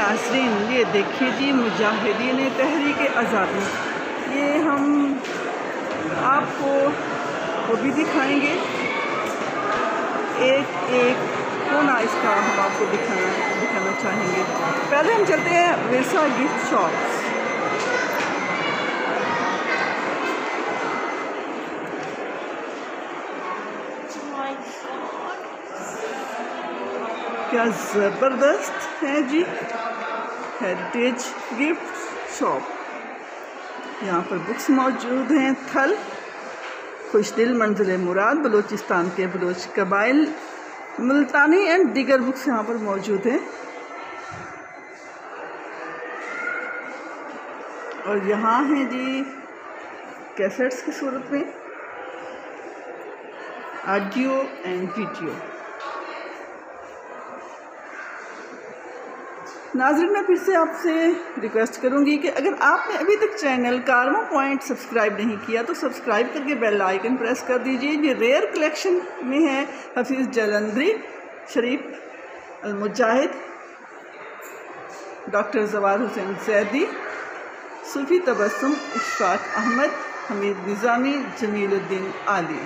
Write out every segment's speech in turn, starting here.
नाज़रीन, ये देखिए जी मुजाहिदीन तहरीक आज़ादी। ये हम आपको वो भी दिखाएंगे, एक एक कोना इसका हम आपको दिखाना चाहेंगे। पहले हम चलते हैं विरसा गिफ्ट शॉप। क्या ज़बरदस्त है जी, हेरिटेज गिफ्ट शॉप। यहाँ पर बुक्स मौजूद हैं। थल, खुशदिल, मंजिल मुराद, बलूचिस्तान के बलोच कबाइल, मुल्तानी एंड दीगर बुक्स यहाँ पर मौजूद हैं। और यहाँ हैं जी कैसेट्स की सूरत में, ऑडियो एंड वीडियो। नाज़रीन, मैं फिर से आपसे रिक्वेस्ट करूंगी कि अगर आपने अभी तक चैनल कारवा पॉइंट सब्सक्राइब नहीं किया तो सब्सक्राइब करके बेल आइकन प्रेस कर दीजिए। ये रेयर कलेक्शन में है हफीज़ जलंधरी, शरीफ अल-मुजाहिद, डॉक्टर जवार हुसैन जैदी, सूफी तबस्सुम, इशफाक अहमद, हमीद निज़ामी, जमीलुद्दीन आली।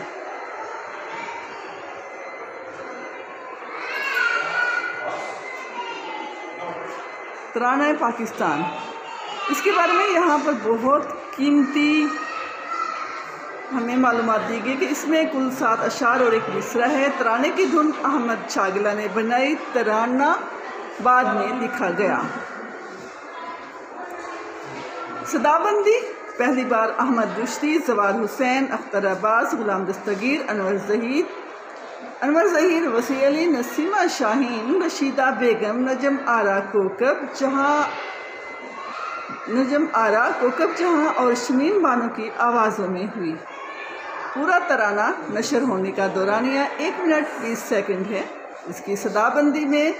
तराना पाकिस्तान, इसके बारे में यहाँ पर बहुत कीमती हमें मालूमात दी गई कि इसमें कुल 7 अशार और 1 मिसरा है। तराने की धुन अहमद शागिला ने बनाई, तराना बाद में लिखा गया। सदाबंदी पहली बार अहमद रुश्दी, जवार हुसैन, अख्तर अब्बास, गुलाम दस्तगीर, अनवर ज़हीर, वसी अली, नसीमा शाहीन, रशीदा बेगम, नजम आरा कोकब जहाँ और शमीम बानो की आवाज़ों में हुई। पूरा तराना नशर होने का दौरानिया 1 मिनट 20 सेकंड है। इसकी सदाबंदी में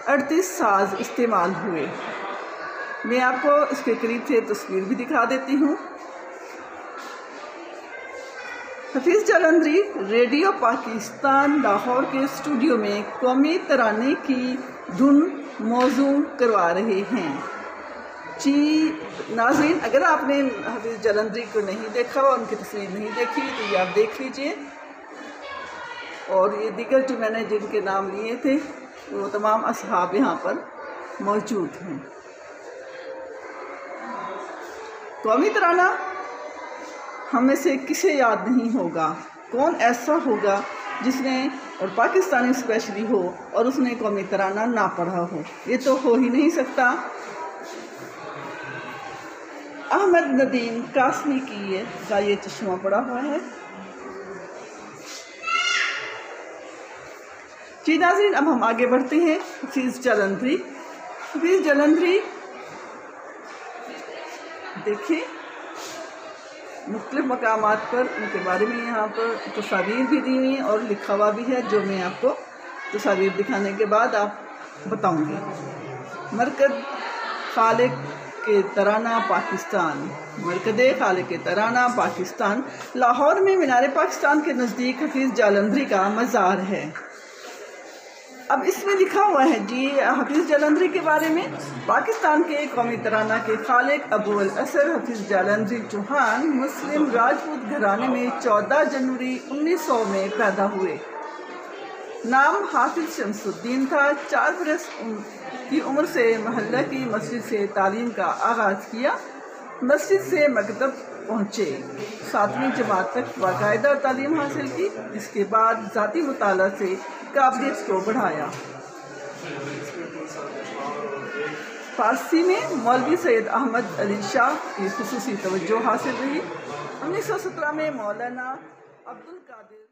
38 साज इस्तेमाल हुए। मैं आपको इसके करीब से तस्वीर भी दिखा देती हूँ। हफीज़ जलंधरी रेडियो पाकिस्तान लाहौर के स्टूडियो में कौमी तराने की धुन मौजू करवा रहे हैं जी। नाज़रीन, अगर आपने हफीज़ जलंधरी को नहीं देखा और उनकी तस्वीर नहीं देखी तो ये आप देख लीजिए। और ये दीगर जो मैंने जिनके नाम लिए थे वो तमाम असहाब यहाँ पर मौजूद हैं। कौमी तराना हमें से किसे याद नहीं होगा? कौन ऐसा होगा जिसने, और पाकिस्तानी स्पेशली हो, और उसने कौमी तराना ना पढ़ा हो? ये तो हो ही नहीं सकता। अहमद नदीम कासमी की का ये चश्मा पड़ा हुआ है जी। नाज़रीन, अब हम आगे बढ़ते हैं। हफीज़ जलंधरी, हफीज़ जलंधरी देखिए मुख्तलिफ मकामात पर उनके बारे में यहाँ पर तस्वीर भी दी हुई और लिखा हुआ भी है, जो मैं आपको तस्वीर दिखाने के बाद आप बताऊँगी। मरकज़ खालिक के तराना पाकिस्तान, मरकज़ खालिक के तराना पाकिस्तान लाहौर में मीनार पाकिस्तान के नज़दीक हफीज़ जलंधरी का मज़ार है। अब इसमें लिखा हुआ है जी हफीज़ जलंधरी के बारे में। पाकिस्तान के कौमी तराना के खालिक अबू अल असर हफीज़ जलंधरी चौहान मुस्लिम राजपूत घराने में 14 जनवरी 1900 में पैदा हुए। नाम हाफिज शमसुद्दीन था। 4 बरस की उम्र से महल्ला की मस्जिद से तालीम का आगाज़ किया। मस्जिद से मकतब पहुँचे। 7वीं जमात तक बाकायदा तालीम हासिल की। इसके बाद ज़ाती मुताला से काबिलियत को बढ़ाया। फारसी में मौलवी सैयद अहमद अली शाह की खुसूसी तवज्जो हासिल रही। 1917 में मौलाना अब्दुल कादिर